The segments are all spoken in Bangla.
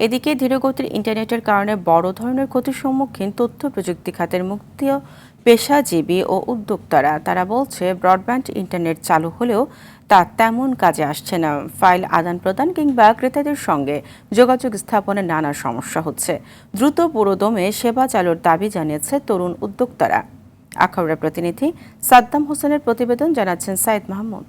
এদিকে ধীরগতির ইন্টারনেটের কারণে বড় ধরনের ক্ষতির সম্মুখীন তথ্য প্রযুক্তি খাতের মুক্তি পেশাজীবী ও উদ্যোক্তারা। তারা বলছে, ব্রডব্যান্ড ইন্টারনেট চালু হলেও তা তেমন কাজে আসছে না। ফাইল আদান প্রদান কিংবা ক্রেতাদের সঙ্গে যোগাযোগ স্থাপনে নানা সমস্যা হচ্ছে। দ্রুত পুরোদমে সেবা চালুর দাবি জানিয়েছে তরুণ উদ্যোক্তারা। আখাউড়ার প্রতিনিধি সাদ্দাম হোসেনের প্রতিবেদন, জানাচ্ছেন সাইদ মাহমুদ।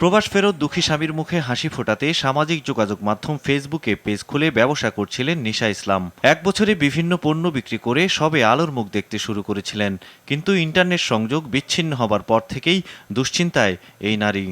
প্রবাস ফেরত দুঃখী স্বামীর মুখে হাসি ফোটাতে সামাজিক যোগাযোগ মাধ্যম ফেসবুকে পেজ খুলে ব্যবসা করছিলেন নিশা ইসলাম। 1 বছরে বিভিন্ন পণ্য বিক্রি করে সবে আলোর মুখ দেখতে শুরু করেছিলেন, কিন্তু ইন্টারনেট সংযোগ বিচ্ছিন্ন হবার পর থেকেই দুশ্চিন্তায় এই নারী।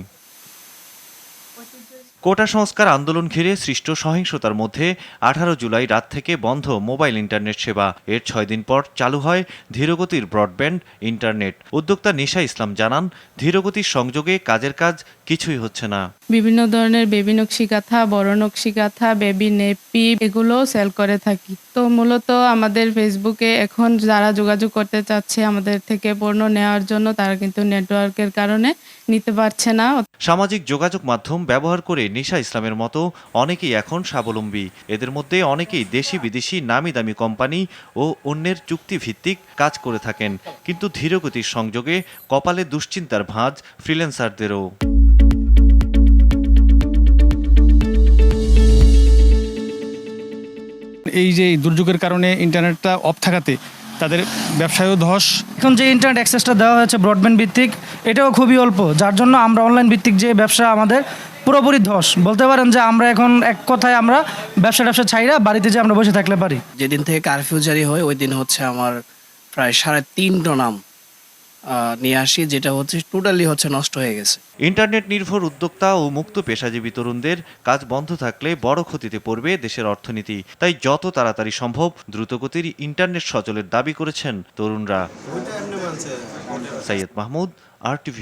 কোটা সংস্কার আন্দোলন ঘিরে সৃষ্ট সহিংসতার মধ্যে 18 জুলাই রাত থেকে বন্ধ মোবাইল ইন্টারনেট সেবা। এর 6 দিন পর চালু হয় ধীরগতির ব্রডব্যান্ড ইন্টারনেট। উদ্যোক্তা নিশা ইসলাম জানান, ধীরগতির সংযোগে কাজের কাজ কিছুই হচ্ছে না। বিভিন্ন ধরনের বেবি নকশি কাঁথা, বড় নকশি কাঁথা, বেবি নেপি এগুলো সেল করে থাকি। তো মূলত আমাদের ফেসবুকে এখন যারা যোগাযোগ করতে চাচ্ছে আমাদের থেকে পণ্য নেওয়ার জন্য, তারা কিন্তু নেটওয়ার্কের কারণে নিতে পারছে না। সামাজিক যোগাযোগ মাধ্যম ব্যবহার করে নিশা ইসলামের মতো অনেকেই এখন স্বাবলম্বী। এদের মধ্যে অনেকেই দেশি বিদেশি নামি দামি কোম্পানি ও অন্যের চুক্তিভিত্তিক কাজ করে থাকেন, কিন্তু ধীরগতির সংযোগে কপালে দুশ্চিন্তার ভাঁজ ফ্রিল্যান্সারদেরও। এই যে দুর্যোগের কারণে ইন্টারনেটটা অফ থাকাতে তাদের ব্যবসায়ও ধস। এখন যে ইন্টারনেট অ্যাক্সেসটা দেওয়া হয়েছে ব্রডব্যান্ড ভিত্তিক, এটাও খুবই অল্প, যার জন্য আমরা অনলাইন ভিত্তিক যে ব্যবসা আমাদের পুরোপুরি ধস বলতে পারেন। যে আমরা এখন এক কথায় আমরা ব্যবসা ছাইরা বাড়িতে যে আমরা বসে থাকলে পারি। যেদিন থেকে কারফিউ জারি হয় ওই দিন হচ্ছে আমার প্রায় 3.5 টন আম নিয়ে আসি, যেটা হচ্ছে টোটালি হচ্ছে নষ্ট হয়ে গেছে। ইন্টারনেট নির্ভর উদ্যোক্তা ও মুক্ত পেশাজীবী তরুণদের কাজ বন্ধ থাকলে বড় ক্ষতিতে পড়বে দেশের অর্থনীতি। তাই যত তাড়াতাড়ি সম্ভব দ্রুতগতির ইন্টারনেট সচলের দাবি করেছেন তরুণরা। সৈয়দ মাহমুদ, RTV।